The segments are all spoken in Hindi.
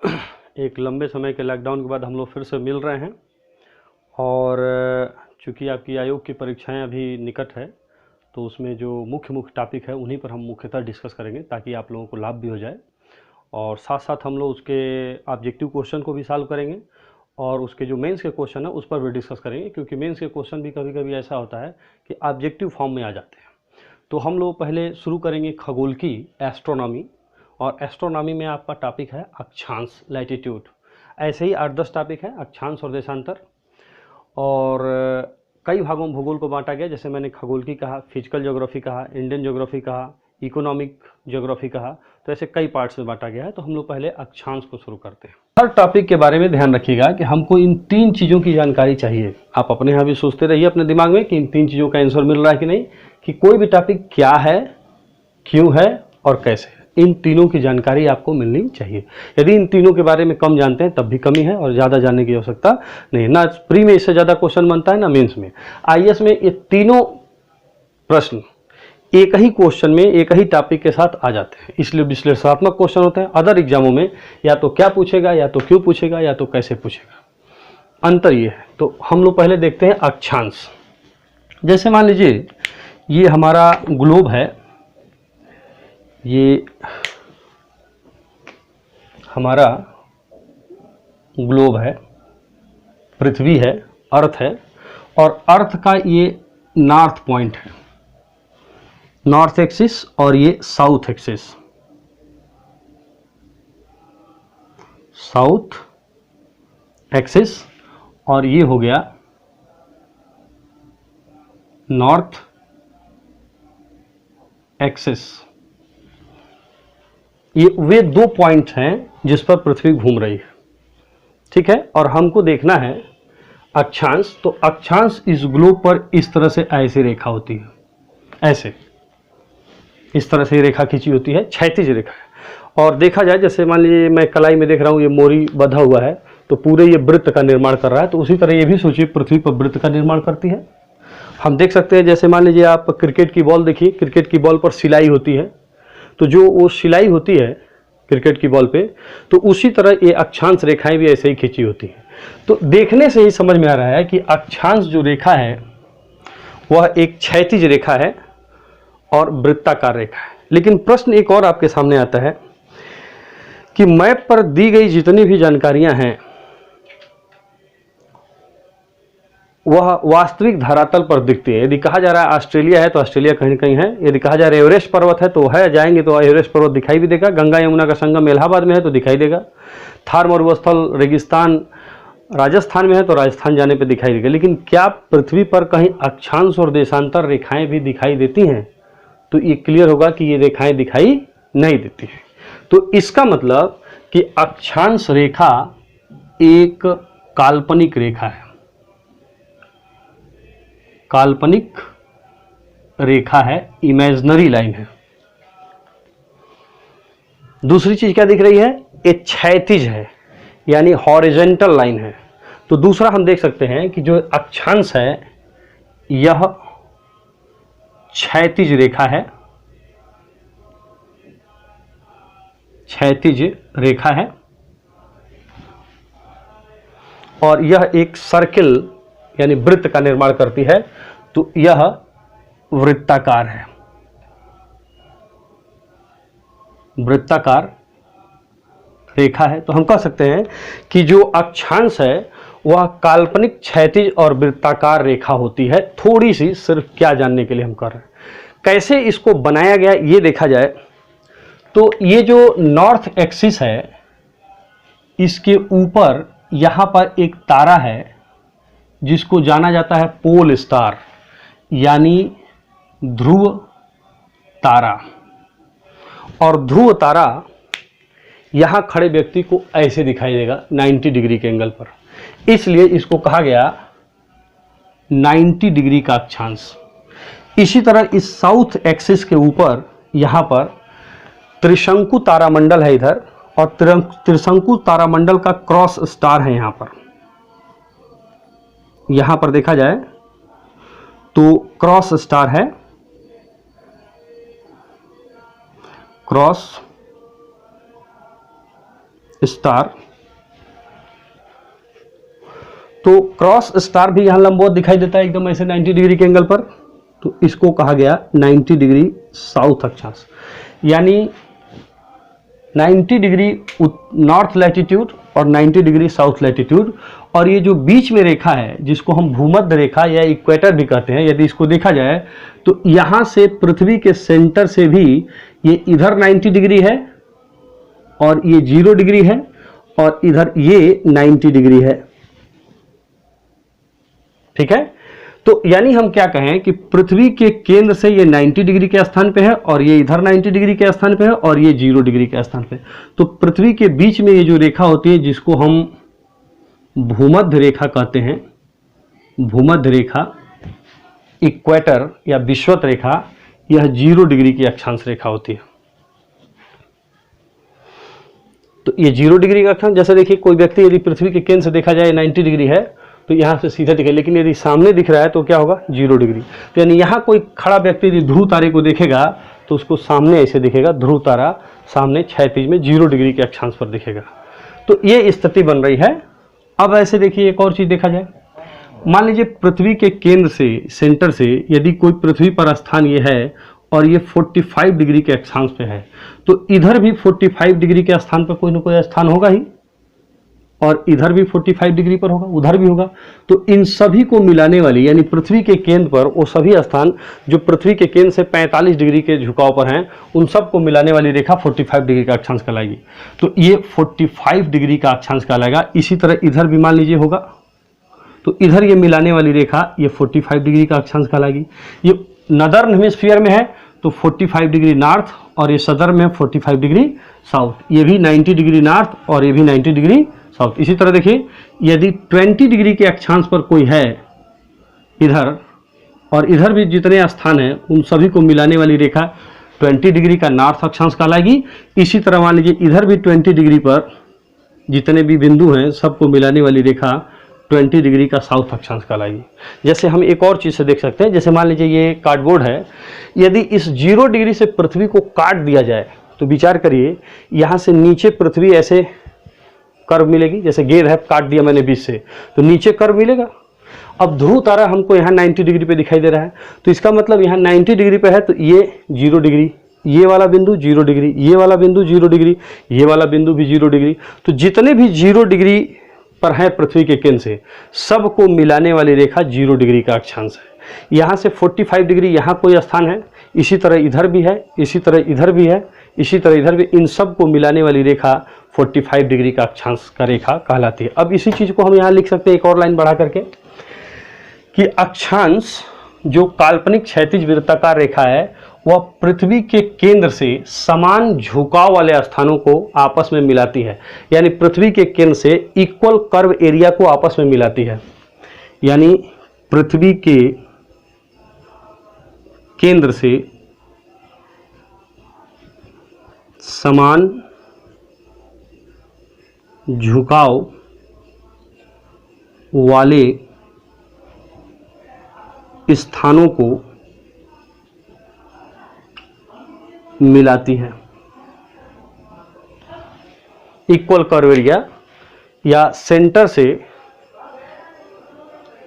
एक लंबे समय के लॉकडाउन के बाद हम लोग फिर से मिल रहे हैं और चूँकि आपकी आयोग की परीक्षाएं अभी निकट है तो उसमें जो मुख्य टॉपिक है उन्हीं पर हम मुख्यतः डिस्कस करेंगे ताकि आप लोगों को लाभ भी हो जाए और साथ साथ हम लोग उसके ऑब्जेक्टिव क्वेश्चन को भी सॉल्व करेंगे और उसके जो मेंस के क्वेश्चन है उस पर भी डिस्कस करेंगे, क्योंकि मेंस के क्वेश्चन भी कभी कभी ऐसा होता है कि ऑब्जेक्टिव फॉर्म में आ जाते हैं। तो हम लोग पहले शुरू करेंगे खगोल की एस्ट्रोनॉमी, और एस्ट्रोनॉमी में आपका टॉपिक है अक्षांश, लैटिट्यूड। ऐसे ही 8-10 टॉपिक है, अक्षांश और देशांतर, और कई भागों में भूगोल को बांटा गया। जैसे मैंने खगोल की कहा, फिजिकल ज्योग्राफी कहा, इंडियन ज्योग्राफी कहा, इकोनॉमिक ज्योग्राफी कहा, तो ऐसे कई पार्ट्स में बांटा गया है। तो हम लोग पहले अक्षांश को शुरू करते हैं। हर टॉपिक के बारे में ध्यान रखिएगा कि हमको इन 3 चीज़ों की जानकारी चाहिए। आप अपने यहाँ भी सोचते रहिए अपने दिमाग में कि इन 3 चीज़ों का आंसर मिल रहा है कि नहीं, कि कोई भी टॉपिक क्या है, क्यों है और कैसे है। इन तीनों की जानकारी आपको मिलनी चाहिए। यदि इन तीनों के बारे में कम जानते हैं तब भी कमी है और ज़्यादा जानने की आवश्यकता नहीं। ना प्री में इससे ज़्यादा क्वेश्चन बनता है ना मेंस में। आईएएस में ये तीनों प्रश्न एक ही क्वेश्चन में एक ही टॉपिक के साथ आ जाते हैं, इसलिए विश्लेषणात्मक क्वेश्चन होते हैं। अदर एग्जामों में या तो क्या पूछेगा, या तो क्यों पूछेगा, या तो कैसे पूछेगा, अंतर ये है। तो हम लोग पहले देखते हैं अक्षांश। जैसे मान लीजिए ये हमारा ग्लोब है, ये हमारा ग्लोब है, पृथ्वी है, अर्थ है, और अर्थ का ये नॉर्थ पॉइंट है, नॉर्थ एक्सिस, और ये साउथ एक्सिस, साउथ एक्सिस, और ये हो गया नॉर्थ एक्सिस। ये वे 2 पॉइंट हैं जिस पर पृथ्वी घूम रही है, ठीक है। और हमको देखना है अक्षांश। तो अक्षांश इस ग्लोब पर इस तरह से ऐसी रेखा होती है, ऐसे इस तरह से रेखा खींची होती है, क्षैतिज रेखा है। और देखा जाए, जैसे मान लीजिए मैं कलाई में देख रहा हूँ ये मोरी बंधा हुआ है, तो पूरे ये वृत्त का निर्माण कर रहा है। तो उसी तरह ये भी सोचिए पृथ्वी पर वृत्त का निर्माण करती है। हम देख सकते हैं, जैसे मान लीजिए आप क्रिकेट की बॉल देखिए, क्रिकेट की बॉल पर सिलाई होती है, तो जो वो सिलाई होती है क्रिकेट की बॉल पे, तो उसी तरह ये अक्षांश रेखाएं भी ऐसे ही खींची होती हैं। तो देखने से ही समझ में आ रहा है कि अक्षांश जो रेखा है वह एक क्षैतिज रेखा है और वृत्ताकार रेखा है। लेकिन प्रश्न एक और आपके सामने आता है कि मैप पर दी गई जितनी भी जानकारियां हैं वह वास्तविक धरातल पर दिखती है। यदि कहा जा रहा है ऑस्ट्रेलिया है तो ऑस्ट्रेलिया कहीं कहीं है, यदि कहा जा रहा है एवरेस्ट पर्वत है तो है, जाएंगे तो एवरेस्ट पर्वत दिखाई भी देगा। गंगा यमुना का संगम इलाहाबाद में है तो दिखाई देगा। थार मरुस्थल रेगिस्तान राजस्थान में है तो राजस्थान जाने पे दिखाई देगा। लेकिन क्या पृथ्वी पर कहीं अक्षांश और देशांतर रेखाएं भी दिखाई देती हैं? तो ये क्लियर होगा कि ये रेखाएं दिखाई नहीं देती हैं। तो इसका मतलब कि अक्षांश रेखा एक काल्पनिक रेखा है, काल्पनिक रेखा है, इमेजिनरी लाइन है। दूसरी चीज क्या दिख रही है? ये क्षैतिज है, यानी हॉरिजॉन्टल लाइन है। तो दूसरा हम देख सकते हैं कि जो अक्षांश है यह क्षैतिज रेखा है, क्षैतिज रेखा है, और यह एक सर्किल यानी वृत्त का निर्माण करती है। तो यह वृत्ताकार है, वृत्ताकार रेखा है। तो हम कह सकते हैं कि जो अक्षांश है वह काल्पनिक क्षैतिज और वृत्ताकार रेखा होती है। थोड़ी सी सिर्फ क्या जानने के लिए हम कर रहे हैं, कैसे इसको बनाया गया ये देखा जाए तो ये जो नॉर्थ एक्सिस है इसके ऊपर यहाँ पर एक तारा है जिसको जाना जाता है पोल स्टार, यानी ध्रुव तारा। और ध्रुव तारा यहाँ खड़े व्यक्ति को ऐसे दिखाई देगा 90 डिग्री के एंगल पर, इसलिए इसको कहा गया 90 डिग्री का अक्षांश। इसी तरह इस साउथ एक्सिस के ऊपर यहाँ पर त्रिशंकु तारामंडल है इधर, और त्रिशंकु तारामंडल का क्रॉस स्टार है यहाँ पर देखा जाए तो क्रॉस स्टार है, क्रॉस स्टार, तो क्रॉस स्टार भी यहां लंबवत दिखाई देता है एकदम ऐसे 90 डिग्री के एंगल पर, तो इसको कहा गया 90 डिग्री साउथ अक्षांश, यानी 90 डिग्री नॉर्थ लैटिट्यूड और 90 डिग्री साउथ लैटिट्यूड। और ये जो बीच में रेखा है जिसको हम भूमध्य रेखा या इक्वेटर भी कहते हैं, यदि इसको देखा जाए तो यहां से पृथ्वी के सेंटर से भी ये इधर 90 डिग्री है और ये 0 डिग्री है और इधर ये 90 डिग्री है। ठीक है, तो यानी हम क्या कहें कि पृथ्वी के केंद्र से ये 90 डिग्री के स्थान पे है और ये इधर 90 डिग्री के स्थान पे है और ये 0 डिग्री के स्थान पे। तो पृथ्वी के बीच में ये जो रेखा होती है जिसको हम भूमध्य रेखा कहते हैं, भूमध्य रेखा, इक्वेटर या विषुवत रेखा, यह 0 डिग्री की अक्षांश रेखा होती है। तो ये 0 डिग्री का अक्षांश, जैसे देखिए कोई व्यक्ति यदि पृथ्वी के केंद्र से देखा जाए 90 डिग्री है तो यहाँ से सीधा दिखे, लेकिन यदि सामने दिख रहा है तो क्या होगा 0 डिग्री। तो यानी यहाँ कोई खड़ा व्यक्ति यदि ध्रुव तारे को देखेगा तो उसको सामने ऐसे दिखेगा, ध्रुव तारा सामने क्षैतिज में 0 डिग्री के अक्षांश पर दिखेगा। तो ये स्थिति बन रही है। अब ऐसे देखिए एक और चीज देखा जाए, मान लीजिए पृथ्वी के केंद्र से, सेंटर से यदि कोई पृथ्वी पर स्थान ये है और ये 45 डिग्री के अक्षांश पे है, तो इधर भी 45 डिग्री के स्थान पर कोई ना कोई स्थान होगा ही और इधर भी 45 डिग्री पर होगा, उधर भी होगा। तो इन सभी को मिलाने वाली, यानी पृथ्वी के केंद्र पर वो सभी स्थान जो पृथ्वी के केंद्र से 45 डिग्री के झुकाव पर हैं, उन सबको मिलाने वाली रेखा 45 डिग्री का अक्षांश कहलाएगी। तो ये 45 डिग्री का अक्षांश कहलाएगा। इसी तरह इधर भी मान लीजिए होगा, तो इधर ये मिलाने वाली रेखा ये 45 डिग्री का अक्षांश कहलाएगी। ये नदर्न हेमिस्फीयर में है तो 45 डिग्री नॉर्थ और ये सदर में 45 डिग्री साउथ, ये भी 90 डिग्री नॉर्थ और ये भी 90 डिग्री साउथ। इसी तरह देखिए यदि 20 डिग्री के अक्षांश पर कोई है इधर और इधर भी जितने स्थान हैं उन सभी को मिलाने वाली रेखा 20 डिग्री का नॉर्थ अक्षांश कहलाएगी। इसी तरह मान लीजिए इधर भी 20 डिग्री पर जितने भी बिंदु हैं सबको मिलाने वाली रेखा 20 डिग्री का साउथ अक्षांश कहलाएगी। जैसे हम एक और चीज़ से देख सकते हैं, जैसे मान लीजिए ये कार्डबोर्ड है, यदि इस 0 डिग्री से पृथ्वी को काट दिया जाए तो विचार करिए यहाँ से नीचे पृथ्वी ऐसे कर्व मिलेगी, जैसे गेंद है काट दिया मैंने बीच से तो नीचे कर्व मिलेगा। अब ध्रुव तारा हमको यहाँ 90 डिग्री पे दिखाई दे रहा है, तो इसका मतलब यहाँ 90 डिग्री पे है तो ये 0 डिग्री, ये वाला बिंदु 0 डिग्री, ये वाला बिंदु 0 डिग्री, ये वाला बिंदु भी 0 डिग्री। तो जितने भी 0 डिग्री पर है पृथ्वी के केंद्र से सबको मिलाने वाली रेखा 0 डिग्री का अक्षांश है। यहाँ से 45 डिग्री यहाँ कोई स्थान है, इसी तरह इधर भी है, इसी तरह इधर भी है, इसी तरह इधर भी, इन सब को मिलाने वाली रेखा 45 डिग्री का अक्षांश का रेखा कहलाती है। अब इसी चीज़ को हम यहाँ लिख सकते हैं एक और लाइन बढ़ा करके कि अक्षांश जो काल्पनिक क्षैतिज वृत्ताकार रेखा है वह पृथ्वी के केंद्र से समान झुकाव वाले स्थानों को आपस में मिलाती है, यानी पृथ्वी के केंद्र से इक्वल कर्व एरिया को आपस में मिलाती है। यानी पृथ्वी के केंद्र से समान झुकाव वाले स्थानों को मिलाती है। इक्वल कर्व एरिया या सेंटर से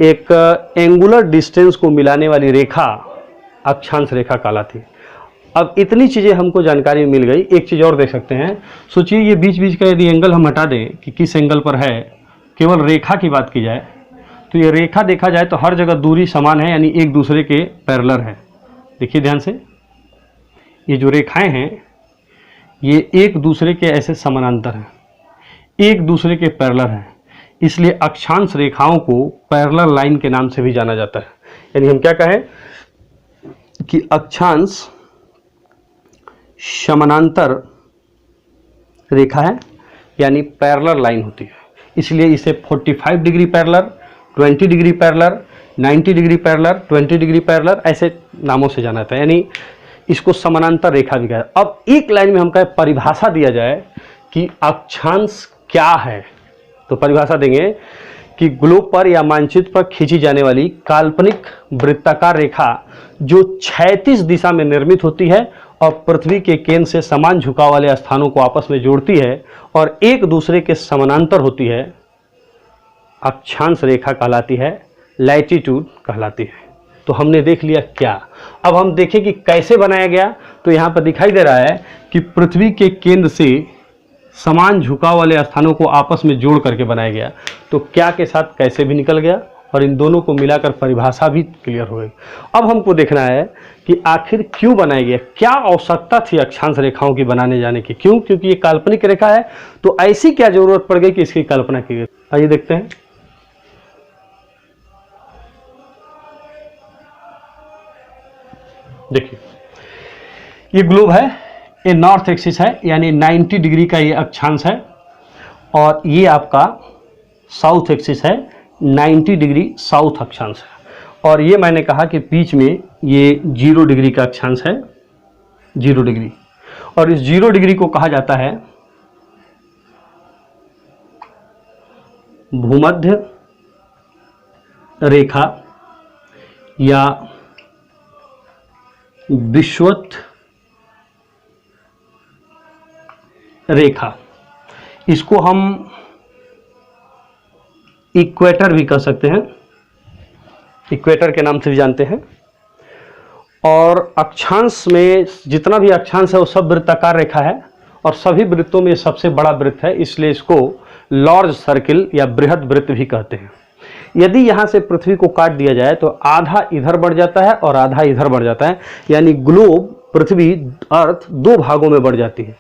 एक एंगुलर डिस्टेंस को मिलाने वाली रेखा अक्षांश रेखा कहलाती है। अब इतनी चीज़ें हमको जानकारी मिल गई। एक चीज़ और देख सकते हैं, सोचिए ये बीच बीच का यदि एंगल हम हटा दें कि किस एंगल पर है, केवल रेखा की बात की जाए तो ये रेखा देखा जाए तो हर जगह दूरी समान है, यानी एक दूसरे के पैरेलल है। देखिए ध्यान से, ये जो रेखाएं हैं ये एक दूसरे के ऐसे समानांतर हैं, एक दूसरे के पैरेलल हैं, इसलिए अक्षांश रेखाओं को पैरेलल लाइन के नाम से भी जाना जाता है। यानी हम क्या कहें कि अक्षांश समानांतर रेखा है, यानी पैरेलल लाइन होती है, इसलिए इसे 45 degree parallel, 20 degree parallel, 90 degree parallel, 20 degree parallel ऐसे नामों से जाना जाता है, यानी इसको समानांतर रेखा भी कहते हैं। अब एक लाइन में हम कहें परिभाषा दिया जाए कि अक्षांश क्या है, तो परिभाषा देंगे कि ग्लोब पर या मानचित्र पर खींची जाने वाली काल्पनिक वृत्ताकार रेखा जो क्षैतिज दिशा में निर्मित होती है और पृथ्वी के केंद्र से समान झुकाव वाले स्थानों को आपस में जोड़ती है और एक दूसरे के समानांतर होती है, अक्षांश रेखा कहलाती है, लैटिट्यूड कहलाती है। तो हमने देख लिया क्या। अब हम देखें कि कैसे बनाया गया। तो यहाँ पर दिखाई दे रहा है कि पृथ्वी के केंद्र से समान झुकाव वाले स्थानों को आपस में जोड़ करके बनाया गया। तो क्या के साथ कैसे भी निकल गया और इन दोनों को मिलाकर परिभाषा भी क्लियर हो गई। अब हमको देखना है कि आखिर क्यों बनाया गया, क्या आवश्यकता थी अक्षांश रेखाओं की बनाने जाने की। क्यों? क्योंकि ये काल्पनिक रेखा है, तो ऐसी क्या जरूरत पड़ गई कि इसकी कल्पना की गई। आइए देखते हैं। देखिए, ये ग्लोब है, ये नॉर्थ एक्सिस है, यानी 90 डिग्री का ये अक्षांश है, और ये आपका साउथ एक्सिस है, 90 डिग्री साउथ अक्षांश है। और ये मैंने कहा कि बीच में ये 0 डिग्री का अक्षांश है, 0 डिग्री। और इस 0 डिग्री को कहा जाता है भूमध्य रेखा या विषुवत रेखा। इसको हम इक्वेटर भी कह सकते हैं, इक्वेटर के नाम से भी जानते हैं। और अक्षांश में जितना भी अक्षांश है वो सब वृत्ताकार रेखा है, और सभी वृत्तों में सबसे बड़ा वृत्त है, इसलिए इसको लार्ज सर्किल या बृहद वृत्त भी कहते हैं। यदि यहाँ से पृथ्वी को काट दिया जाए तो आधा इधर बढ़ जाता है और आधा इधर बढ़ जाता है, यानी ग्लोब पृथ्वी अर्थ 2 भागों में बढ़ जाती है।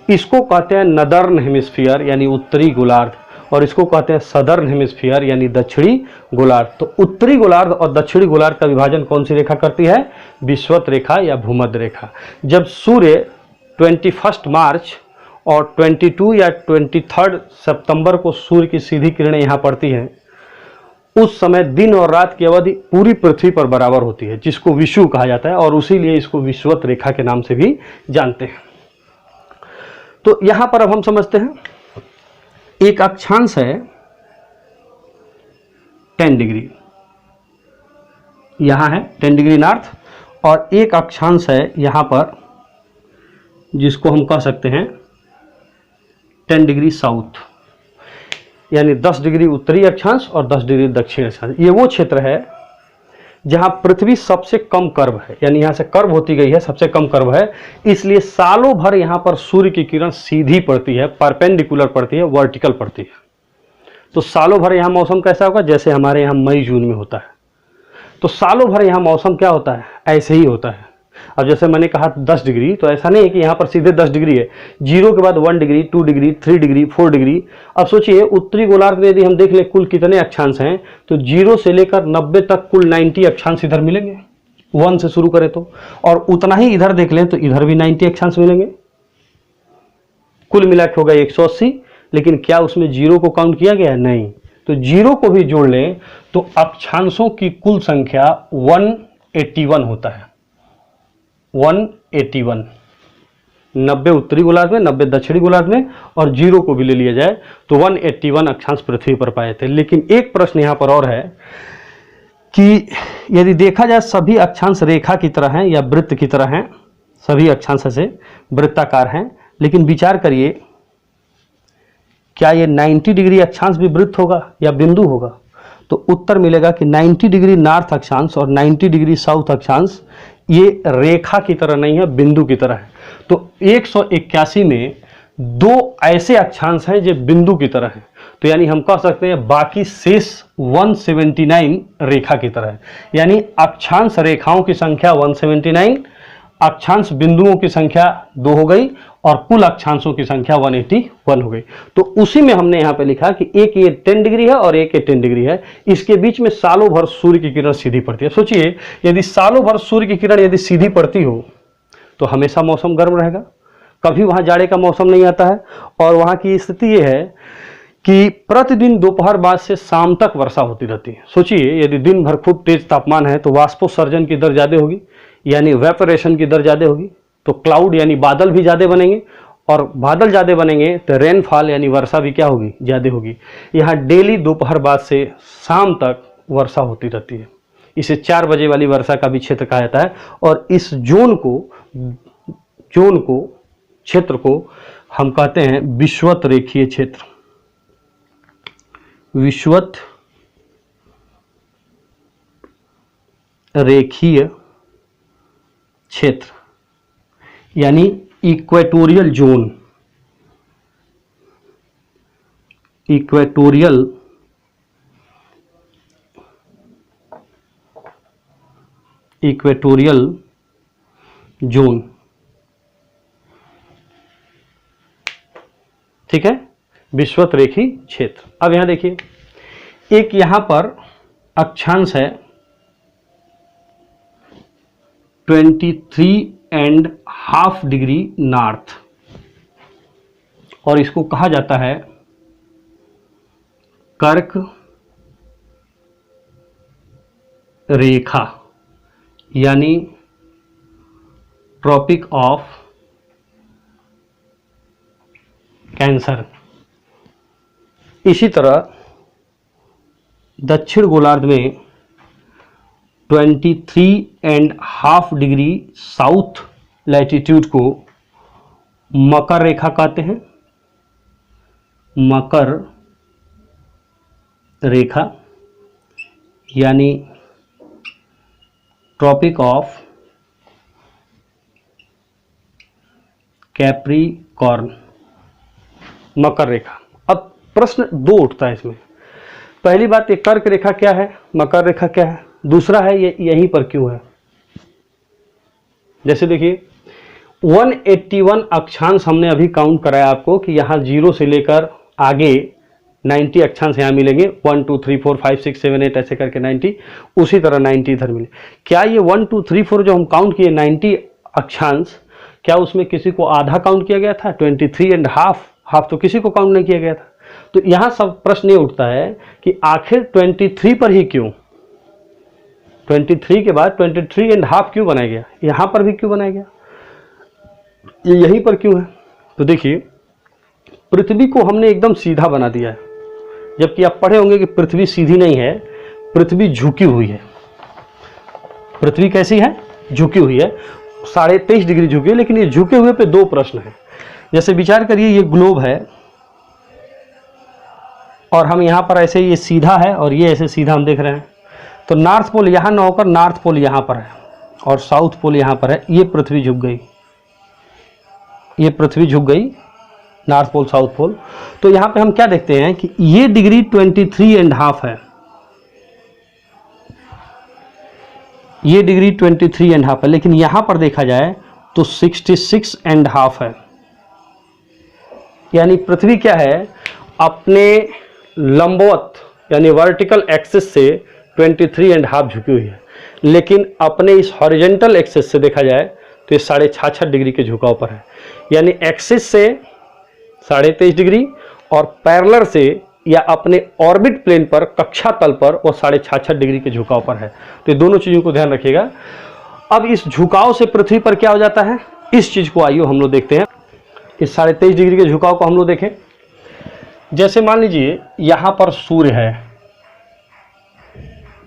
इसको कहते हैं नदर्न हेमिस्फीयर यानी उत्तरी गोलार्ध, और इसको कहते हैं सदर्न हेमिस्फीयर यानी दक्षिणी गोलार्ध। तो उत्तरी गोलार्ध और दक्षिणी गोलार्ध का विभाजन कौन सी रेखा करती है? विषुवत रेखा या भूमध्य रेखा। जब सूर्य 21 मार्च और 22 या 23 सितंबर को सूर्य की सीधी किरणें यहाँ पड़ती हैं, उस समय दिन और रात की अवधि पूरी पृथ्वी पर बराबर होती है, जिसको विषुव कहा जाता है, और उसी लिए इसको विषुवत रेखा के नाम से भी जानते हैं। तो यहां पर अब हम समझते हैं, एक अक्षांश है 10 डिग्री, यहां है 10 डिग्री नॉर्थ, और एक अक्षांश है यहां पर जिसको हम कह सकते हैं 10 डिग्री साउथ, यानी 10 डिग्री उत्तरी अक्षांश और 10 डिग्री दक्षिण अक्षांश। ये वो क्षेत्र है जहां पृथ्वी सबसे कम कर्व है, यानी यहां से कर्व होती गई है, सबसे कम कर्व है, इसलिए सालों भर यहां पर सूर्य की किरण सीधी पड़ती है, परपेंडिकुलर पड़ती है, वर्टिकल पड़ती है। तो सालों भर यहां मौसम कैसा होगा? जैसे हमारे यहां मई जून में होता है, तो सालों भर यहां मौसम क्या होता है? ऐसे ही होता है। अब जैसे मैंने कहा 10 डिग्री, तो ऐसा नहीं है कि यहाँ पर सीधे 10 डिग्री है, 0 के बाद 1 डिग्री, 2 डिग्री, 3 डिग्री, 4 डिग्री। अब सोचिए उत्तरी गोलार्ध में यदि हम देख लें कुल कितने अक्षांश हैं, तो 0 से लेकर 90 तक कुल 90 अक्षांश इधर मिलेंगे, 1 से शुरू करें तो, और उतना ही इधर देख लें तो इधर भी 90 अक्षांश मिलेंगे। कुल मिला के होगा 180, लेकिन क्या उसमें 0 को काउंट किया गया? नहीं। तो 0 को भी जोड़ लें तो अक्षांशों की कुल संख्या 181 होता है, 181। 90 उत्तरी गोलार्ध में, 90 दक्षिणी गोलार्ध में, और 0 को भी ले लिया जाए तो 181 अक्षांश पृथ्वी पर पाए थे। लेकिन एक प्रश्न यहां पर और है कि यदि देखा जाए सभी अक्षांश रेखा की तरह हैं या वृत्त की तरह हैं, सभी अक्षांश से वृत्ताकार हैं, लेकिन विचार करिए क्या ये 90 डिग्री अक्षांश भी वृत्त होगा या बिंदु होगा? तो उत्तर मिलेगा कि 90 डिग्री नॉर्थ अक्षांश और 90 डिग्री साउथ अक्षांश ये रेखा की तरह नहीं है, बिंदु की तरह है। तो 181 में 2 ऐसे अक्षांश हैं जो बिंदु की तरह हैं, तो यानी हम कह सकते हैं बाकी शेष 179 रेखा की तरह है। यानी अक्षांश रेखाओं की संख्या 179, अक्षांश बिंदुओं की संख्या 2 हो गई, और कुल अक्षांशों की संख्या 181 हो गई। तो उसी में हमने यहाँ पे लिखा कि एक ये 10 डिग्री है और एक ये 10 डिग्री है, इसके बीच में सालों भर सूर्य की किरण सीधी पड़ती है। सोचिए यदि सालों भर सूर्य की किरण यदि सीधी पड़ती हो तो हमेशा मौसम गर्म रहेगा, कभी वहाँ जाड़े का मौसम नहीं आता है। और वहाँ की स्थिति ये है कि प्रतिदिन दोपहर बाद से शाम तक वर्षा होती रहती है। सोचिए यदि दिन भर खूब तेज तापमान है तो वाष्पोत्सर्जन की दर ज़्यादा होगी, यानी वेपोरेशन की दर ज़्यादा होगी, तो क्लाउड यानी बादल भी ज़्यादा बनेंगे, और बादल ज़्यादा बनेंगे तो रेनफॉल यानी वर्षा भी क्या होगी? ज़्यादा होगी। यहाँ डेली दोपहर बाद से शाम तक वर्षा होती रहती है, इसे 4 बजे वाली वर्षा का भी क्षेत्र कहा जाता है। और इस जोन को जोन को, क्षेत्र को हम कहते हैं विषुवत रेखीय क्षेत्र। विषुवत रेखीय क्षेत्र यानी इक्वेटोरियल जोन। इक्वेटोरियल जोन, ठीक है, विषुवत रेखीय क्षेत्र। अब यहां देखिए, एक यहां पर अक्षांश है 23.5 डिग्री नॉर्थ, और इसको कहा जाता है कर्क रेखा यानी ट्रॉपिक ऑफ कैंसर। इसी तरह दक्षिण गोलार्ध में 23.5 डिग्री साउथ लैटिट्यूड को मकर रेखा कहते हैं। मकर रेखा यानी ट्रॉपिक ऑफ कैप्रिकॉर्न, मकर रेखा। अब प्रश्न दो उठता है इसमें। पहली बात, ये कर्क रेखा क्या है, मकर रेखा क्या है। दूसरा है ये यहीं पर क्यों है। जैसे देखिए 181 अक्षांश हमने अभी काउंट कराया आपको कि यहाँ 0 से लेकर आगे 90 अक्षांश यहाँ मिलेंगे, 1 2 3 4 5 6 7 8 ऐसे करके 90, उसी तरह 90 इधर मिले। क्या ये 1 2 3 4 जो हम काउंट किए 90 अक्षांश, क्या उसमें किसी को आधा काउंट किया गया था? 23.5 हाफ तो किसी को काउंट नहीं किया गया था। तो यहाँ सब प्रश्न ये उठता है कि आखिर 23 पर ही क्यों, 23 के बाद 23.5 क्यों बनाया गया, यहाँ पर भी क्यों बनाया गया, ये यहीं पर क्यों है। तो देखिए, पृथ्वी को हमने एकदम सीधा बना दिया है, जबकि आप पढ़े होंगे कि पृथ्वी सीधी नहीं है, पृथ्वी झुकी हुई है। पृथ्वी कैसी है? झुकी हुई है, 23.5 डिग्री झुकी है। लेकिन ये झुके हुए पे दो प्रश्न हैं। जैसे विचार करिए, ये ग्लोब है और हम यहाँ पर ऐसे, ये सीधा है और ये ऐसे सीधा हम देख रहे हैं, तो नॉर्थ पोल यहाँ न होकर नॉर्थ पोल यहाँ पर है और साउथ पोल यहाँ पर है। ये पृथ्वी झुक गई, ये पृथ्वी झुक गई, नॉर्थ पोल साउथ पोल। तो यहाँ पे हम क्या देखते हैं कि ये डिग्री 23.5 है, ये डिग्री 23.5 है, लेकिन यहाँ पर देखा जाए तो 66.5 है। यानी पृथ्वी क्या है, अपने लंबवत यानी वर्टिकल एक्सिस से 23.5 झुकी हुई है, लेकिन अपने इस हॉरिजॉन्टल एक्सिस से देखा जाए तो ये 66.5 डिग्री के झुकाव पर है। यानी एक्सिस से 23.5 डिग्री और पैरेलल से या अपने ऑर्बिट प्लेन पर, कक्षा तल पर, वो 66.5 डिग्री के झुकाव पर है। तो ये दोनों चीज़ों को ध्यान रखिएगा। अब इस झुकाव से पृथ्वी पर क्या हो जाता है, इस चीज़ को आइए हम लोग देखते हैं। इस 23.5 डिग्री के झुकाव को हम लोग देखें। जैसे मान लीजिए यहाँ पर सूर्य है,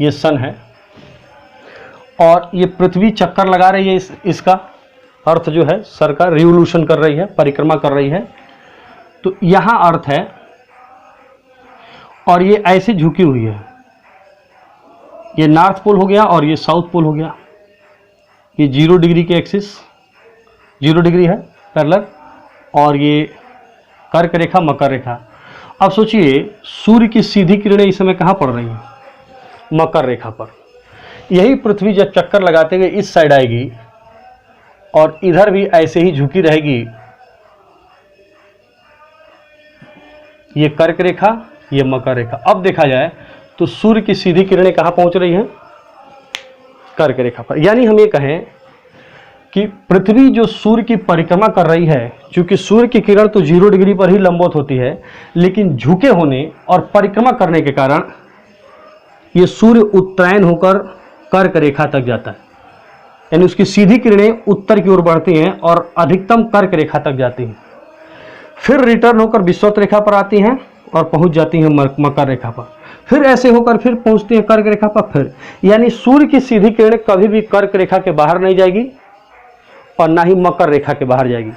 ये सन है और ये पृथ्वी चक्कर लगा रही है, इसका अर्थ जो है सर का रिवोल्यूशन कर रही है, परिक्रमा कर रही है। तो यहाँ अर्थ है और ये ऐसे झुकी हुई है, ये नॉर्थ पोल हो गया और ये साउथ पोल हो गया। ये 0 डिग्री के एक्सिस 0 डिग्री है पैरेलल, और ये कर्क रेखा, मकर रेखा। अब सोचिए सूर्य की सीधी किरणें इस समय कहाँ पड़ रही हैं, मकर रेखा पर। यही पृथ्वी जब चक्कर लगाते हुए इस साइड आएगी और इधर भी ऐसे ही झुकी रहेगी, ये कर्क रेखा, ये मकर रेखा। अब देखा जाए तो सूर्य की सीधी किरणें कहाँ पहुंच रही हैं, कर्क रेखा पर। यानी हम ये कहें कि पृथ्वी जो सूर्य की परिक्रमा कर रही है, क्योंकि सूर्य की किरण तो 0 डिग्री पर ही लंबवत होती है, लेकिन झुके होने और परिक्रमा करने के कारण ये सूर्य उत्तरायण होकर कर्क रेखा तक जाता है। यानी उसकी सीधी किरणें उत्तर की ओर बढ़ती हैं और अधिकतम कर्क रेखा तक जाती हैं, फिर रिटर्न होकर विषुवत रेखा पर आती हैं और पहुंच जाती हैं मकर रेखा पर, फिर ऐसे होकर फिर पहुंचती हैं कर्क रेखा पर। फिर यानी सूर्य की सीधी किरणें कभी भी कर्क रेखा के बाहर नहीं जाएगी और ना ही मकर रेखा के बाहर जाएगी।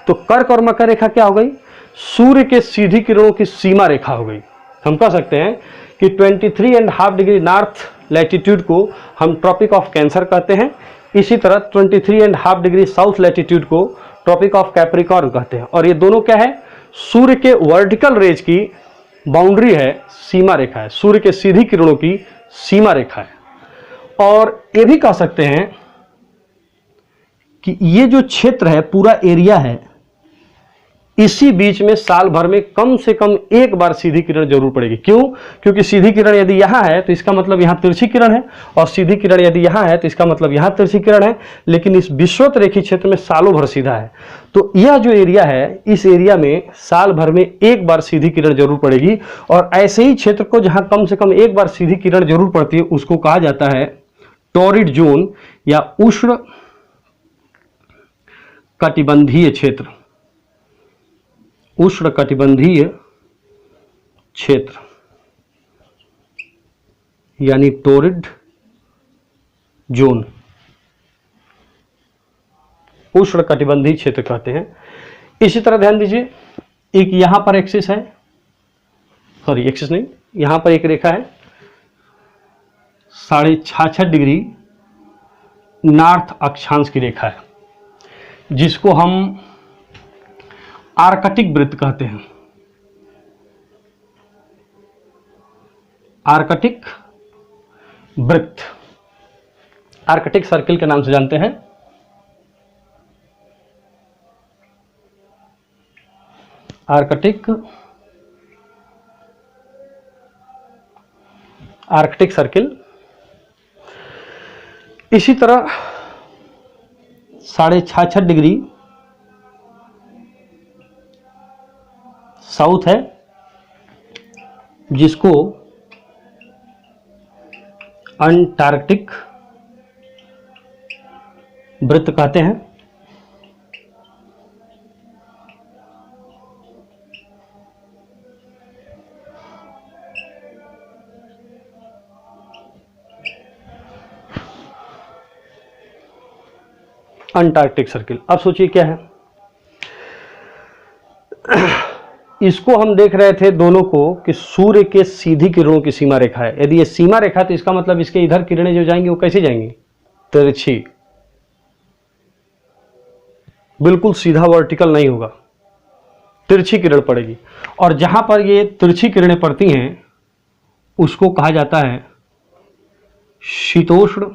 तो कर्क और मकर रेखा क्या हो गई? सूर्य के सीधी किरणों की सीमा रेखा हो गई। हम कह सकते हैं कि 23.5 डिग्री नॉर्थ लैटिट्यूड को हम ट्रॉपिक ऑफ कैंसर कहते हैं, इसी तरह 23.5 डिग्री साउथ लैटिट्यूड को ट्रॉपिक ऑफ कैप्रिकॉर्न कहते हैं। और ये दोनों क्या है? सूर्य के वर्टिकल रेज की बाउंड्री है, सीमा रेखा है, सूर्य के सीधी किरणों की सीमा रेखा है। और ये भी कह सकते हैं कि ये जो क्षेत्र है, पूरा एरिया है, इसी बीच में साल भर में कम से कम एक बार सीधी किरण जरूर पड़ेगी। क्यों? क्योंकि सीधी किरण यदि यहां है तो इसका मतलब यहां तिरछी किरण है, और सीधी किरण यदि यहां है तो इसका मतलब यहां तिरछी किरण है। लेकिन इस विषुवत रेखी क्षेत्र में सालों भर सीधा है, तो यह जो एरिया है, इस एरिया में साल भर में एक बार सीधी किरण जरूर पड़ेगी। और ऐसे ही क्षेत्र को जहां कम से कम एक बार सीधी किरण जरूर पड़ती है, उसको कहा जाता है टॉरिड जोन या उष्ण कटिबंधीय क्षेत्र। उष्ण कटिबंधीय क्षेत्र यानी टोरिड जोन, उष्ण कटिबंधीय क्षेत्र कहते हैं। इसी तरह ध्यान दीजिए, एक यहां पर एक्सिस है, सॉरी एक्सिस नहीं, यहां पर एक रेखा है 66.5 डिग्री नॉर्थ अक्षांश की रेखा है, जिसको हम आर्कटिक वृत्त कहते हैं। आर्कटिक वृत्त, आर्कटिक सर्किल के नाम से जानते हैं। Arctic circle. इसी तरह 66.5 डिग्री साउथ है, जिसको अंटार्कटिक वृत्त कहते हैं। Antarctic circle. अब सोचिए क्या है, इसको हम देख रहे थे दोनों को कि सूर्य के सीधी किरणों की सीमा रेखा है। यदि ये सीमा रेखा तो इसका मतलब इसके इधर किरणें जो जाएंगी वो कैसे जाएंगी? तिरछी, बिल्कुल सीधा वर्टिकल नहीं होगा, तिरछी किरण पड़ेगी। और जहां पर ये तिरछी किरणें पड़ती हैं उसको कहा जाता है शीतोष्ण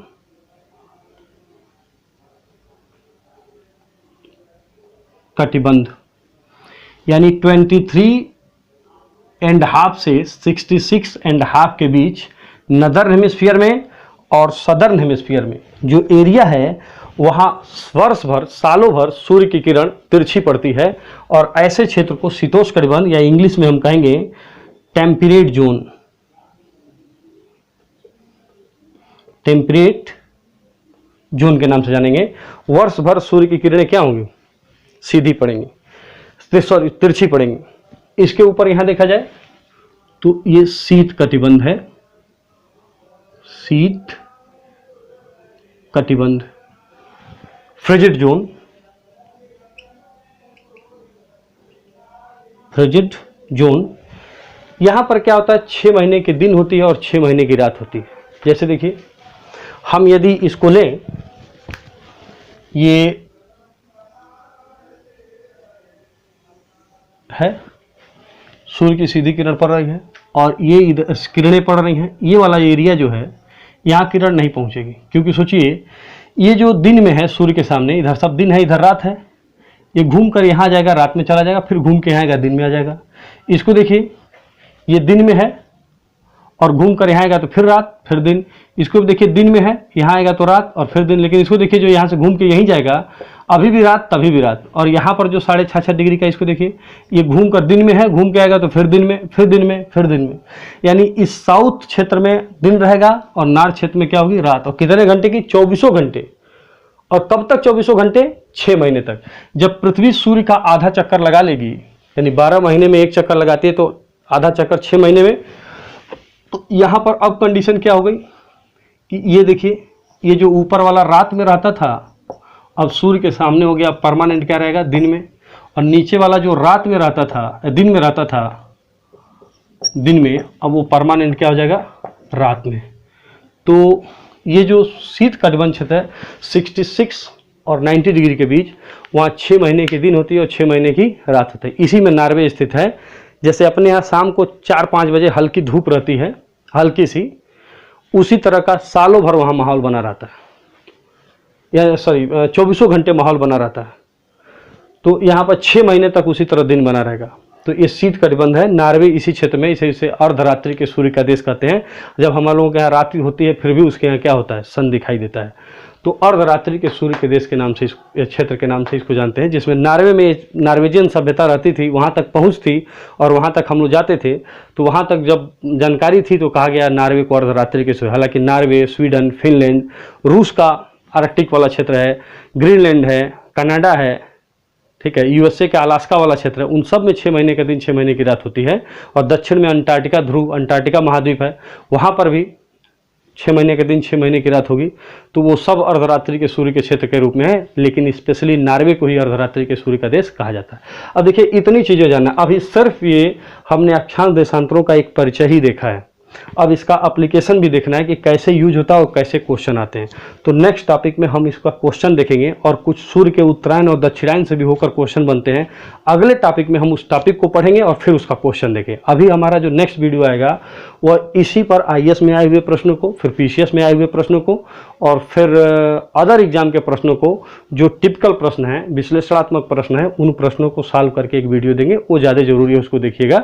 कटिबंध, यानी 23.5 से 66.5 के बीच नदर्न हेमिस्फीयर में और सदर्न हेमिस्फीयर में जो एरिया है, वहाँ वर्ष भर, सालों भर सूर्य की किरण तिरछी पड़ती है। और ऐसे क्षेत्र को शीतोष्ण कटिबंध या इंग्लिश में हम कहेंगे टेम्परेट जोन, टेम्परेट जोन के नाम से जानेंगे। वर्ष भर सूर्य की किरणें क्या होंगी? सीधी पड़ेंगी, सॉरी तिरछी पड़ेंगी। इसके ऊपर यहां देखा जाए तो ये शीत कटिबंध है, शीत कटिबंध, फ्रिजिड जोन, फ्रिजिड जोन। यहां पर क्या होता है, 6 महीने के दिन होती है और 6 महीने की रात होती है। जैसे देखिए, हम यदि इसको लें, ये है सूर्य की सीधी किरण पड़ रही है और ये इधर किरणें पड़ रही हैं। ये वाला एरिया जो है, यहाँ किरण नहीं पहुँचेगी, क्योंकि सोचिए ये जो दिन में है सूर्य के सामने, इधर सब दिन है, इधर रात है। ये घूम कर यहाँ जाएगा, रात में चला जाएगा, फिर घूम के यहाँ आएगा, दिन में आ जाएगा। इसको देखिए, ये दिन में है और घूम कर यहाँ आएगा तो फिर रात, फिर दिन। इसको भी देखिए, दिन में है, यहाँ आएगा तो रात और फिर दिन। लेकिन इसको देखिए, जो यहाँ से घूम के यहीं जाएगा, अभी भी रात तभी भी रात। और यहाँ पर जो 66.5 डिग्री का, इसको देखिए, ये घूम कर दिन में है, घूम के आएगा तो फिर दिन में, फिर दिन में, फिर दिन में। यानी इस साउथ क्षेत्र में दिन रहेगा और नॉर्थ क्षेत्र में क्या होगी? रात। और कितने घंटे की? 24 घंटे। और कब तक 24 घंटे? 6 महीने तक। जब पृथ्वी सूर्य का आधा चक्कर लगा लेगी, यानी 12 महीने में एक चक्कर लगाती है, तो आधा चक्कर 6 महीने में। तो यहाँ पर अब कंडीशन क्या हो गई कि ये देखिए, ये जो ऊपर वाला रात में रहता था अब सूर्य के सामने हो गया, परमानेंट क्या रहेगा, दिन में, और नीचे वाला जो रात में रहता था, दिन में रहता था, दिन में, अब वो परमानेंट क्या हो जाएगा, रात में। तो ये जो शीत कटिबंध क्षेत्र है 66 और 90 डिग्री के बीच, वहाँ 6 महीने के दिन होती है और 6 महीने की रात होती है। इसी में नॉर्वे स्थित है। जैसे अपने यहाँ शाम को 4-5 बजे हल्की धूप रहती है, हल्की सी, उसी तरह का सालों भर वहाँ माहौल बना रहता है, या 24 घंटे माहौल बना रहता है। तो यहाँ पर 6 महीने तक उसी तरह दिन बना रहेगा। तो ये शीत कटिबंध है। नॉर्वे इसी क्षेत्र में, इसे अर्धरात्रि के सूर्य का देश कहते हैं। जब हम लोगों के यहाँ रात्रि होती है फिर भी उसके यहाँ क्या होता है, सन दिखाई देता है। तो अर्धरात्रि के सूर्य के देश के नाम से, इस क्षेत्र के नाम से इसको जानते हैं, जिसमें नॉर्वे में नॉर्वेजियन सभ्यता रहती थी, वहाँ तक पहुँच थी और वहाँ तक हम लोग जाते थे। तो वहाँ तक जब जानकारी थी तो कहा गया नॉर्वे को अर्धरात्रि के सूर्य। हालांकि नॉर्वे, स्वीडन, फिनलैंड, रूस का आर्कटिक वाला क्षेत्र है, ग्रीनलैंड है, कनाडा है, ठीक है, यूएसए के अलास्का वाला क्षेत्र है, उन सब में 6 महीने का दिन 6 महीने की रात होती है। और दक्षिण में अंटार्कटिका ध्रुव, अंटार्कटिका महाद्वीप है, वहाँ पर भी 6 महीने के दिन 6 महीने की रात होगी। तो वो सब अर्धरात्रि के सूर्य के क्षेत्र के रूप में है, लेकिन स्पेशली नॉर्वे को ही अर्धरात्रि के सूर्य का देश कहा जाता है। अब देखिए इतनी चीज़ें जानना, अभी सिर्फ ये हमने अक्षांश देशांतरों का एक परिचय ही देखा है। अब इसका एप्लीकेशन भी देखना है कि कैसे यूज होता है और कैसे क्वेश्चन आते हैं। तो नेक्स्ट टॉपिक में हम इसका क्वेश्चन देखेंगे और कुछ सूर्य के उत्तरायण और दक्षिणायन से भी होकर क्वेश्चन बनते हैं। अगले टॉपिक में हम उस टॉपिक को पढ़ेंगे और फिर उसका क्वेश्चन देखेंगे। अभी हमारा जो नेक्स्ट वीडियो आएगा वह इसी पर आईएएस में आए हुए प्रश्नों को, फिर पीसीएस में आए हुए प्रश्नों को और फिर अदर एग्जाम के प्रश्नों को, जो टिपिकल प्रश्न हैं, विश्लेषणात्मक प्रश्न हैं, उन प्रश्नों को सॉल्व करके एक वीडियो देंगे। वो ज़्यादा जरूरी है, उसको देखिएगा।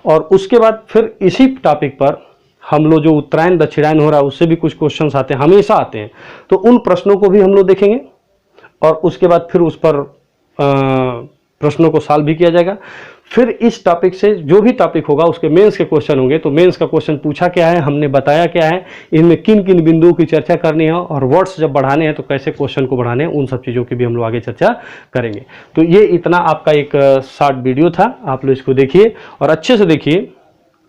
और उसके बाद फिर इसी टॉपिक पर हम लोग जो उत्तरायण दक्षिणायन हो रहा है उससे भी कुछ क्वेश्चंस आते हैं, हमेशा आते हैं, तो उन प्रश्नों को भी हम लोग देखेंगे और उसके बाद फिर उस पर प्रश्नों को सॉल्व भी किया जाएगा। फिर इस टॉपिक से जो भी टॉपिक होगा उसके मेंस के क्वेश्चन होंगे। तो मेंस का क्वेश्चन पूछा क्या है, हमने बताया क्या है, इनमें किन किन बिंदुओं की चर्चा करनी है और वर्ड्स जब बढ़ाने हैं तो कैसे क्वेश्चन को बढ़ाने हैं, उन सब चीज़ों की भी हम लोग आगे चर्चा करेंगे। तो ये इतना आपका एक शॉर्ट वीडियो था, आप लोग इसको देखिए और अच्छे से देखिए,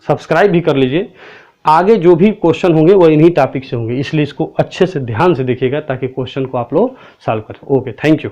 सब्सक्राइब भी कर लीजिए। आगे जो भी क्वेश्चन होंगे वो इन्हीं टॉपिक से होंगे, इसलिए इसको अच्छे से ध्यान से देखिएगा ताकि क्वेश्चन को आप लोग सॉल्व करें। Okay, thank you.